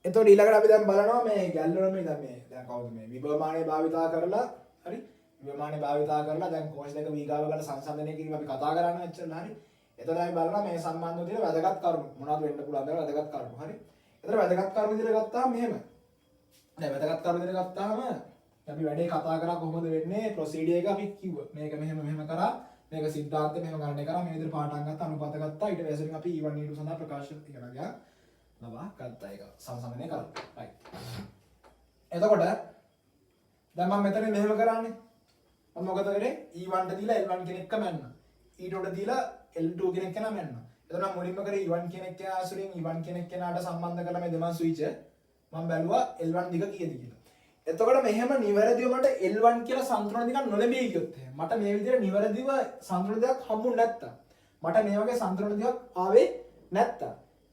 එතකොට ඊළඟට අපි දැන් බලනවා මේ ගැල්වනොමි දැන් කවුද මේ විභවමානය භාවිතා කරලා හරි විභවමානය භාවිතා කරලා දැන් කෝෂ දෙක වීගාව වල සංසන්දනය කිරීම අපි කතා කරන්න ඇත්තලා හරි. එතකොට අපි බලනවා මේ සම්බන්ධව තියෙන වැදගත් කරුණු මොනවද වෙන්න පුළුවන් කියලා වැදගත් කරුණු හරි. එතකොට වැදගත් කරුණු විදිහට ගත්තාම මෙහෙම. දැන් වැදගත් කරුණු විදිහට ගත්තාම අපි වැඩේ කතා කරා කොහොමද වෙන්නේ ප්‍රොසීඩර් එක අපි කිව්වා. මේක මෙහෙම කරා මේක සිද්ධාන්ත මෙහෙම ගණනය කරා මේ විදිහට පාඩම් ගත්තා අනුපාත ගත්තා ඊට පස්සේ අපි E1 E2 සඳහා ප්‍රකාශ කරනවා ගියා. ලබා ගත්තා ඒක සංසන්දනය කරා. right. එතකොට දැන් මම මෙතන මෙහෙම කරන්නේ. මම මොකද කරේ? E1 ට දීලා L1 කෙනෙක් කමන්න. E2 ට දීලා L2 කෙනෙක් කෙනා මන්න. එතකොට මම මුලින්ම කරේ E1 කෙනෙක් කෙනා ආසුරින් E1 කෙනෙක් කෙනාට සම්බන්ධ කරලා මේ දෙමන් ස්විච් මම බැලුවා L1 දිග කීයද කියලා. එතකොට මෙහෙම නිවැරදිව මට L1 කියලා සම්තුලන දෙකක් නොලැබී ගියොත් මට මේ විදිහට නිවැරදිව සම්තුලන දෙකක් හම්බුනේ නැත්තම් මට මේ වගේ සම්තුලන දෙකක් ආවේ නැත්තම්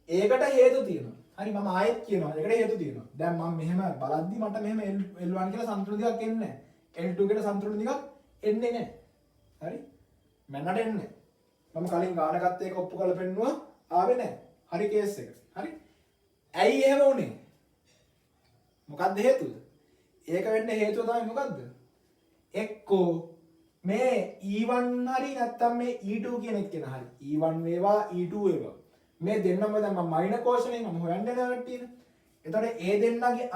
ඒකට හේතු තියෙනවා. හරි මම ආයෙත් කියනවා ඒකට හේතු තියෙනවා. දැන් මම මෙහෙම බලද්දි මට මෙහෙම L1 කියලා සම්තුලන දෙකක් එන්නේ නැහැ. L2 කියලා සම්තුලන දෙකක් එන්නේ නැහැ. හරි මන්නට එන්නේ. මම කලින් ගාන ගත්ත එක ඔප්පු කරලා පෙන්නුවා ආවේ නැහැ. හරි කේස් එක. හරි. ඇයි එහෙම වුනේ? මොකක්ද හේතුව? ඒක වෙන්න හේතුව තමයි මොකද්ද? එක්කෝ මේ E1 හරි නැත්තම් මේ E2 කියන එක කෙනා හරි E1 වේවා E2 වේවා මේ දෙන්නම දැන් මම මයින කෝෂනේ මම හොයන්න යනවා කට්ටියනේ. එතකොට ඒ දෙන්නගේ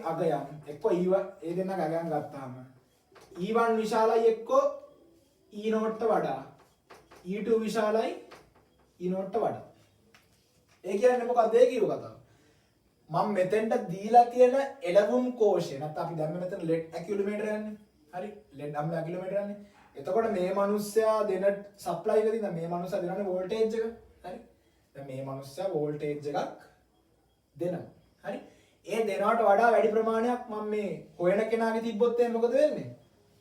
අගයන් එක්කෝ E1 ඒ දෙන්නගේ අගයන් ගත්තාම E1 විශාලයි එක්කෝ E0 ට වඩා E2 විශාලයි E0 ට වඩා. ඒ කියන්නේ මොකක්ද ඒ කියව කතාව? මම මෙතෙන්ට දීලා තියෙන එළවුම් කෝෂය නැත්නම් අපි දැන් මෙතන ලෙඩ් ඇකියුලෝමීටර් යන්නේ. හරි ලෙඩ් අම්ල ඇකියුලෝමීටර් යන්නේ. එතකොට මේ මිනිස්සයා දෙන සප්ලයි එක දිනා මේ මිනිස්සයා දෙනනේ වෝල්ටේජ් එක. හරි. දැන් මේ මිනිස්සයා වෝල්ටේජ් එකක් දෙනවා. හරි. ඒ දෙනවට වඩා වැඩි ප්‍රමාණයක් මම මේ හොයන කෙනාගේ තිබ්බොත් එහෙනම් මොකද වෙන්නේ?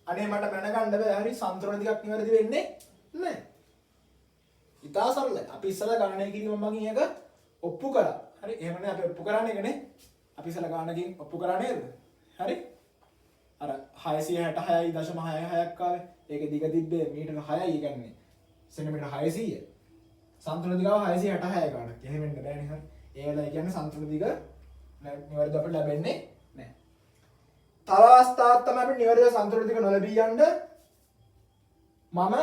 අනේ මට මැනගන්න බෑ. හරි සම්තුලන ටිකක් නිවැරදි වෙන්නේ නැහැ. ඉතා සරලයි. අපි ඉස්සලා ගණනය කිරීම මගින් එක ඔප්පු කරා. හරි එහෙමනේ අපි ඔප්පු කරන්නේ එකනේ. අපි ඉස්සලා ගානකින් ඔප්පු කරා නේද? හරි. අර 666.66ක් ආවේ. ඒකේ දිග තිබ්බේ මීටර 6යි කියන්නේ සෙන්ටිමීටර 600. සම්තුලන දිගව 666 ගානක්. එහෙම වෙන්න බෑනේ හරි. ඒ වෙලාවේ කියන්නේ සම්තුලන දිග නිවැරදිව අපිට ලැබෙන්නේ නැහැ. තව අවස්ථාවක් තමයි අපිට නිවැරදිව සම්තුලන දිග නොලැබී යන්න මම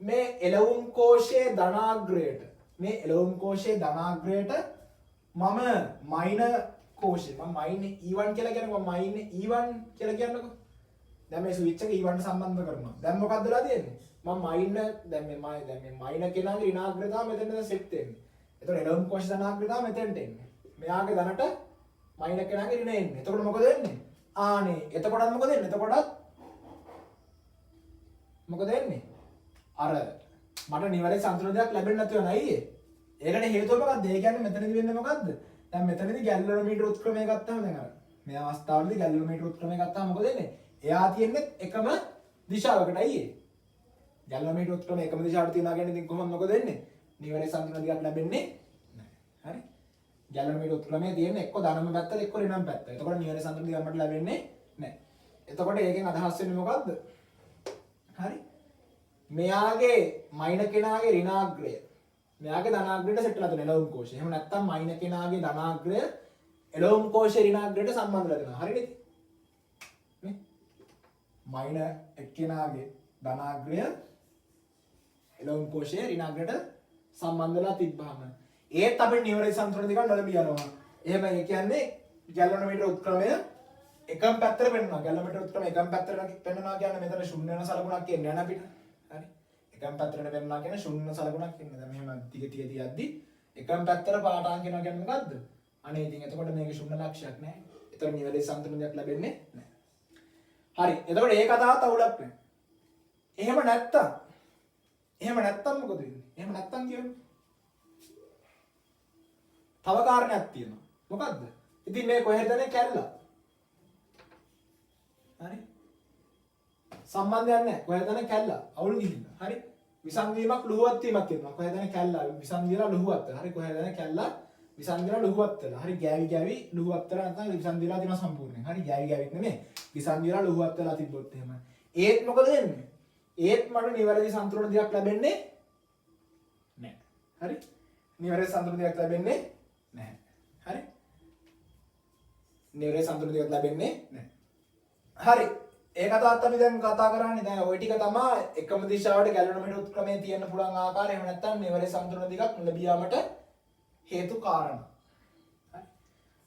මේ එළවුම් කෝෂයේ ධනාග්‍රයට මේ එළවුම් කෝෂයේ ධනාග්‍රයට මම මයින කෝෂය මම මයින් E1 කියලා කියනකො මම මයින් E1 කියලා කියන්නකො. දැන් මේ ස්විච් එක E1 ට සම්බන්ධ කරනවා. දැන් මොකද්ද වෙලා තියෙන්නේ? මම මයින් දැන් මේ මයින කෙනාගේ ඍණාග්‍රතාව මෙතනද සෙට් වෙන්නේ. එතකොට එළවුම් කෝෂ ධනාග්‍රතාව මෙතනට එන්නේ. මෙයාගේ ධනට මයින කෙනාගේ ඍණ එන්නේ. එතකොට මොකද වෙන්නේ? ආනේ එතකොටත් මොකද වෙන්නේ? එතකොටත් මොකද වෙන්නේ? අර මට නිවැරදි සම්තුලන දෙයක් ලැබෙන්නේ නැතුව යන අයියේ. ඒකට හේතුව මොකක්ද? ඒ කියන්නේ මෙතනදී වෙන්නේ මොකද්ද? දැන් මෙතනදී ගැල්වනෝමීටර උත්ක්‍රමය ගත්තාම දැන් අර මේ අවස්ථාවේදී ගැල්වනෝමීටර උත්ක්‍රමය ගත්තාම මොකද වෙන්නේ? එයා තියෙන්නේ එකම දිශාවකට අයියේ. ගැල්වනෝමීටර උත්ක්‍රමය එකම දිශාවට තියනවා කියන්නේ ඉතින් කොහොමද මොකද වෙන්නේ? නිවැරදි සම්තුලන දෙයක් ලැබෙන්නේ නැහැ. හරි? ගැල්වනෝමීටර උත්ක්‍රමය තියෙන්නේ එක්ක ධනම පැත්තට එක්ක ඍණම පැත්තට. එතකොට නිවැරදි සම්තුලන දෙයක් අපිට ලැබෙන්නේ නැහැ. එතකොට ඒකෙන් අදහස් වෙන්නේ මොකද්ද? හරි? මෙයාගේ මයින කෙනාගේ ඍණාග්‍රය මෙයාගේ ධනාග්‍රයට සෙට් වෙලා තියෙන එළවුම් කෝෂය. එහෙම නැත්නම් මයින කෙනාගේ ධනාග්‍රය එළවුම් කෝෂයේ ඍණාග්‍රයට සම්බන්ධ වෙලා තියෙනවා. හරිද? නේ? මයින එක්කෙනාගේ ධනාග්‍රය එළවුම් කෝෂයේ ඍණාග්‍රයට සම්බන්ධ වෙලා තිබ්බහම ඒත් අපිට නිවැරදි සම්තුලන දෙකක් නොලැබී යනවා. එහෙම ඒ කියන්නේ ගැල්වනෝමීටර උත්ක්‍රමය එකම පැත්තට පෙන්වනවා. ගැල්වනෝමීටර උත්ක්‍රමය එකම පැත්තට පෙන්වනවා කියන්නේ මෙතන ශුන්‍ය වෙන සලකුණක් එන්නේ නැහැ අපිට. හරි එකම පැත්තට පෙන්වනවා කියන්නේ ශුන්‍ය සලකුණක් එන්නේ. දැන් මෙහෙම ටික තියද්දි එකම පැත්තට පාටාන් කියනවා කියන්නේ මොකද්ද? අනේ ඉතින් එතකොට මේකේ ශුන්‍ය ලක්ෂයක් නැහැ. ඒතර නිවැරදි සම්තුලනයක් ලැබෙන්නේ නැහැ. හරි එතකොට ඒ කතාවත් අවුලක් නැහැ. එහෙම නැත්තම් මොකද වෙන්නේ? එහෙම නැත්තම් කියන්නේ තව කාරණයක් තියෙනවා. මොකද්ද? ඉතින් මේ කොහෙදනේ කැල්ලා? හරි සම්බන්ධයක් නැහැ. කොහෙදනේ කැල්ලා? අවුල් ගිහිල්ලා. හරි විසන්දීමක් ලුහුවත් වීමක් තියෙනවා. කොහෙදනේ කැල්ලා? විසන්දීලා ලුහුවත්. හරි කොහෙදනේ කැල්ලා? විසන්දීලා ලුහුවත් වෙලා. හරි ගෑවි ලුහුවත් වෙලා නැත්නම් විසන්දීලා තියෙනවා සම්පූර්ණයෙන්. හරි ගෑවිත් නෙමෙයි. විසන්දීලා ලුහුවත් වෙලා තිබ්බොත් එහෙම. ඒත් මොකද වෙන්නේ? ඒත් මට නිවැරදි සම්තුලන දෙයක් ලැබෙන්නේ නැහැ. හරි නිවැරදි සම්තුලිත දිගක් ලැබෙන්නේ නැහැ. හරි? නිවැරදි සම්තුලිත දිගක් ලැබෙන්නේ නැහැ. හරි. ඒක තාත් අපි දැන් කතා කරන්නේ දැන් ওই ටික තමයි එකම දිශාවට ගැලවෙන උත්ක්‍රමයේ තියෙන්න පුළුවන් ආකාරය. එහෙම නැත්නම් නිවැරදි සම්තුලිත දිගක් ලැබිය යාමට හේතු කාරණා.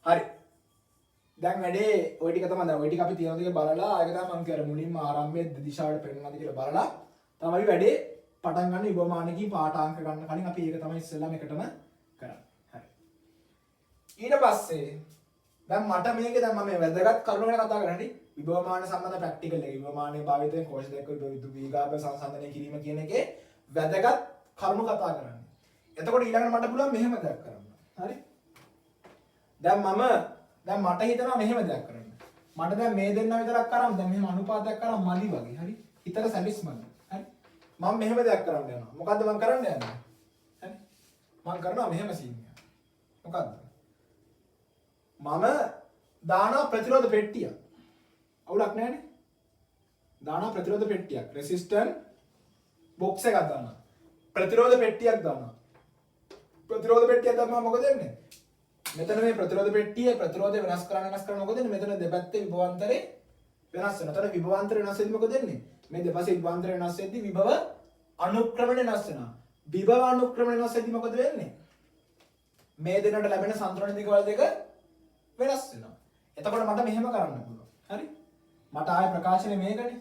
හරි. දැන් වැඩේ ওই ටික තමයි දැන් ওই ටික අපි තියෙන දේ බලලා ඒක තමයි මම කියන්නේ මුලින්ම ආරම්භයේ දිශාවට පෙන්නනවාද කියලා බලලා තමයි වැඩේ පටන් ගන්න විභවමානකින් පාඨාංක ගන්න කලින් අපි ඒක තමයි ඉස්සෙල්ලාම එකටම කරන්නේ. හරි. ඊට පස්සේ දැන් මට මේකේ දැන් මම වැදගත් කරුණු ගැන කතා කරන්නේ විභවමාන සම්බන්ධ ප්‍රැක්ටිකල් එක. විභවමානයේ භාවිතයෙන් කෝෂ දෙක විදුලි වීගාප සංසන්දනය කිරීම කියන එකේ වැදගත් කරුණු කතා කරන්නේ. එතකොට ඊළඟට මට පුළුවන් මෙහෙම දෙයක් කරන්න. හරි? දැන් මට හිතෙනවා මෙහෙම දෙයක් කරන්න. මට දැන් මේ දෙන්න විතරක් කරාම දැන් මෙහෙම අනුපාතයක් කරාම මදි වගේ. හරි? හිතට සැලිස් මදි. හරි? මම මෙහෙම දෙයක් කරන්න යනවා. මොකද්ද මම කරන්න යන්නේ? හරි? මම කරනවා මෙහෙම සීන් එක. මොකද්ද? මම දානවා ප්‍රතිරෝධ පෙට්ටියක්. අවුලක් නැහැනේ. දානවා ප්‍රතිරෝධ පෙට්ටියක්. රෙසිස්ටන්ට් බොක්ස් එකක් දානවා. ප්‍රතිරෝධ පෙට්ටියක් දානවා. ප්‍රතිරෝධ පෙට්ටියක් දානවා මොකද වෙන්නේ? මෙතන මේ ප්‍රතිරෝධ පෙට්ටිය ප්‍රතිරෝධය වෙනස් කරන්න මොකද වෙන්නේ? මෙතන දෙපැත්තේ විභවාන්තරේ වෙනස් වෙනවා. එතන විභවාන්තරය වෙනස් වෙද්දි මොකද වෙන්නේ? මේ දෙපැත්තේ විභවාන්තරය වෙනස් වෙද්දි විභව අනුක්‍රමණය වෙනස් වෙනවා. විභව අනුක්‍රමණය වෙනස් වෙද්දි මොකද වෙන්නේ? මේ දෙන්නට ලැබෙන සම්තුලන දිගවල දෙක වෙනස් වෙනවා. එතකොට මට මෙහෙම කරන්න පුළුවන්. හරි? මට ආයේ ප්‍රකාශනය මේකනේ.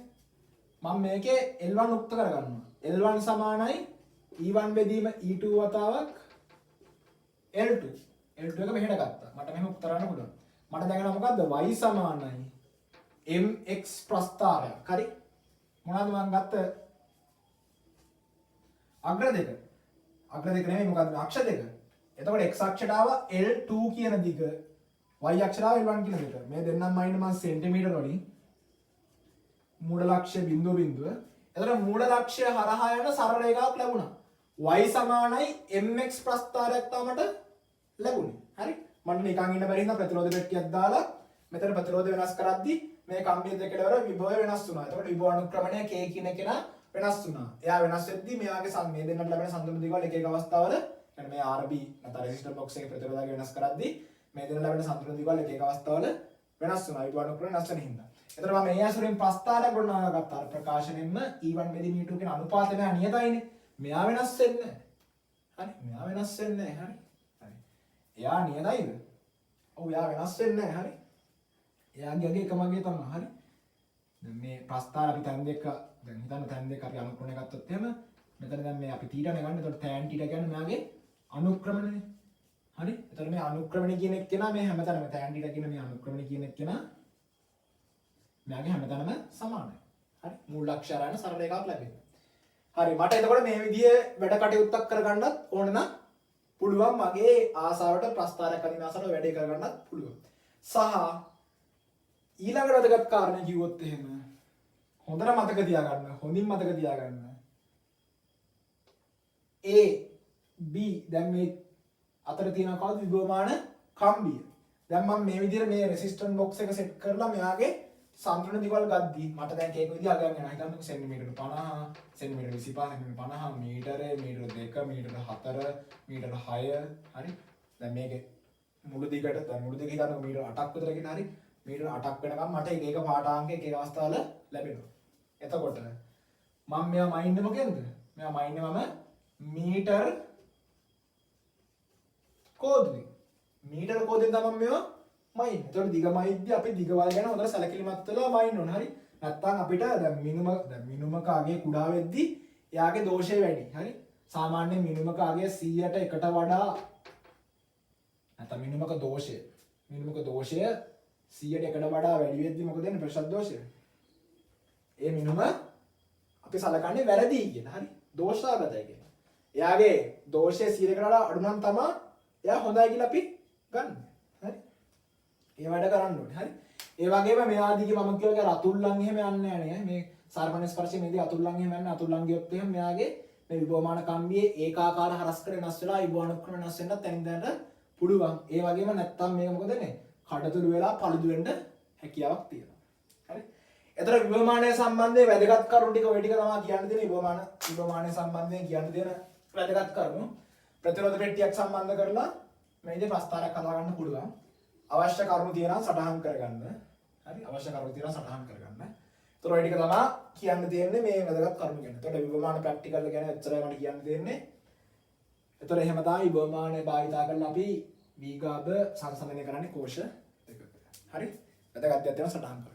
මම මේකේ L1 උක්ත කරගන්නවා. L1 සමානයි E1 බෙදීම E2 වතාවක් L2. L2 එක මෙහෙට ගත්තා. මට මෙහෙම උක්ත කරන්න පුළුවන්. මට දැන් මොකද්ද? Y සමානයි mx ප්‍රස්ථාරයක්. හරි? මොනවද මම ගත්ත අග්‍ර දෙක. අග්‍ර දෙක නෙමෙයි මොකද්ද? අක්ෂ දෙක. එතකොට x අක්ෂයට ආවා L2 කියන දිග. y අක්ෂයට ආවා L1 කියන දිග. මේ දෙන්නම් අයින්න මම සෙන්ටිමීටර වලින් මූල ලක්ෂ්‍ය බිඳුව. එතකොට මූල ලක්ෂ්‍ය හරහා යන සරල රේඛාවක් ලැබුණා. y සමානයි mx ප්‍රස්ථාරයක් තමට ලැබුණේ. හරි? මට නිකන් ඉන්න බැරි හින්දා ප්‍රතිරෝධ පෙට්ටියක් දාලා මෙතන ප්‍රතිරෝධය වෙනස් කරද්දි මේ කම්බිය දෙකේ වල විභවය වෙනස් වුණා. එතකොට විභව අනුක්‍රමණය k කියන කෙනා වෙනස් වුණා. එයා වෙනස් වෙද්දි මෙයාගේ මේ දෙන්නට ලැබෙන සම්තුලිත දිගවල එක එක අවස්ථාවල يعني මේ RB නැත්නම් රෙසිස්ටර් බොක්ස් එකේ ප්‍රතිරෝධය වෙනස් කරද්දි මේ දෙන්න ලැබෙන සම්තුලිත දිගවල එක එක අවස්ථාවල වෙනස් වුණා. විභව අනුක්‍රමණය වෙනස් වෙන හින්දා. එතකොට මම මේ ආසුරෙන් ප්‍රස්ථාරයක් ගොඩනගා ගත්තා. ප්‍රකාශනෙන්ම E1 බෙදීම E2 කියන අනුපාතය මෙයා නියතයිනේ. මෙයා වෙනස් වෙන්නේ නැහැ. හරි? මෙයා වෙනස් වෙන්නේ නැහැ. හරි? එයා නියතයිද? ඔව් එයා වෙනස් වෙන්නේ නැහැ. හරි? එයාගේ අගේ එකමගේ තමයි. හරි? දැන් මේ ප්‍රස්ථාර අපි තැන් දෙක දැන් හිතන්න තැන් දෙක අපි අනුක්‍රමණය ගත්තොත් එහෙම මෙතන දැන් මේ අපි θ නේ ගන්න. එතකොට tan θ කියන්නේ මෙයාගේ අනුක්‍රමණයනේ. හරි? එතකොට මේ අනුක්‍රමණය කියන එක කෙනා මේ හැමතැනම tan θ කියන මේ අනුක්‍රමණය කියන එක කෙනා මෙයාගේ හැමතැනම සමානයි. හරි? මූල ලක්ෂ්‍ය ආරයන සරල රේඛාවක් ලැබෙනවා. හරි මට එතකොට මේ විදිහේ වැඩ කටයුත්තක් කරගන්නත් ඕන නම් පුළුවන් මගේ ආසාවට ප්‍රස්ථාරයක් අදින ආසාවට වැඩේ කරගන්නත් පුළුවන්. සහ ඊළඟ වැදගත් කාරණේ කිව්වොත් එහෙම හොඳට මතක තියාගන්න. හොඳින් මතක තියාගන්න. A B දැන් මේ අතර තියෙන කවුද විභවමාන කම්බිය. දැන් මම මේ විදිහට මේ රෙසිස්ටන්ස් බොක්ස් එක සෙට් කරලා මෙයාගේ සම්පූර්ණ දිගවල ගද්දී මට දැන් කේක විදිහ අගයන් යනවා. හිතන්නකෝ සෙන්ටිමීටර 50, සෙන්ටිමීටර 25, සෙන්ටිමීටර 50, මීටර, මීටර 2, මීටර 4, මීටර 6, හරි? දැන් මේකේ මුළු දිගට දැන් මුළු දිග හිතන්නකෝ මීටර 8ක් විතර කියන හරි? මීටර 8ක් වෙනකම් මට එක එක පාඨාංක එක එක අවස්ථාවල ලැබෙනවා. එතකොට මම මෙයා මයින්නේ මොකෙන්ද? මෙයා මයින්නේ මම මීටර කෝදුවේ. මීටර කෝදෙන් තමයි මෙයා මයින්. එතකොට දිග මයිද්දි අපි දිගවල් ගැන හොඳට සැලකිලිමත් වෙලා මයින්න ඕන. හරි? නැත්තම් අපිට දැන් මිනුමක අගේ කුඩා වෙද්දි එයාගේ දෝෂය වැඩි. හරි? සාමාන්‍යයෙන් මිනුමක අගේ 100ට එකට වඩා නැත්නම් මිනුමක දෝෂය 100ට එකට වඩා වැඩි වෙද්දි මොකද වෙන්නේ? ප්‍රතිශත දෝෂය. ඒ මිනුම අපි සලකන්නේ වැරදි කියලා. හරි? දෝෂාගතයි කියලා. එයාගේ දෝෂය 100කට වඩා අඩු නම් තමයි එයා හොඳයි කියලා අපි ගන්න. හරි? ඒ වැඩ කරන්න ඕනේ. හරි? ඒ වගේම මෙයා දිගේ මම කියවගේ අතුල්ලන් එහෙම යන්නේ නැහැ නේ. මේ සාර්වජනික ස්පර්ශයේ මේදී අතුල්ලන් එහෙම යන්නේ. අතුල්ලන් ගියොත් එහෙම මෙයාගේ මේ විභවමාන කම්බියේ ඒකාකාර හරස්කර වෙනස් වෙලා විභවානුක්‍රම වෙනස් වෙන්නත් තැනින් තැනට පුළුවන්. ඒ වගේම නැත්තම් මේක මොකද වෙන්නේ? කඩතුළු වෙලා පළුදු වෙන්න හැකියාවක් තියෙනවා. හරි? එතන විභවමානය සම්බන්ධයෙන් වැදගත් කරුණු ටික ඔය ටික තමයි කියන්න දෙන්නේ. විභවමානය සම්බන්ධයෙන් කියන්න දෙන වැදගත් කරුණු. ප්‍රතිරෝධ පෙට්ටියක් සම්බන්ධ කරලා මේ විදිහට ප්‍රස්තාරයක් හදා ගන්න පුළුවන්. අවශ්‍ය කරුණු තියෙනවා සටහන් කරගන්න. හරි අවශ්‍ය කරුණු තියෙනවා සටහන් කරගන්න. ඒතර ඔය ටික තමයි කියන්න තියෙන්නේ මේ වැදගත් කරුණු ගැන. ඒතකොට විභවමාන ප්‍රැක්ටිකල් ගැන එච්චරයි මට කියන්න තියෙන්නේ. ඒතර එහෙම තමයි විභවමානය භාවිතා කරලා අපි වීගාබ සංසන්දනය කරන්නේ කෝෂ දෙකක. හරි වැදගත් දෙයක් තියෙනවා සටහන් කරගන්න.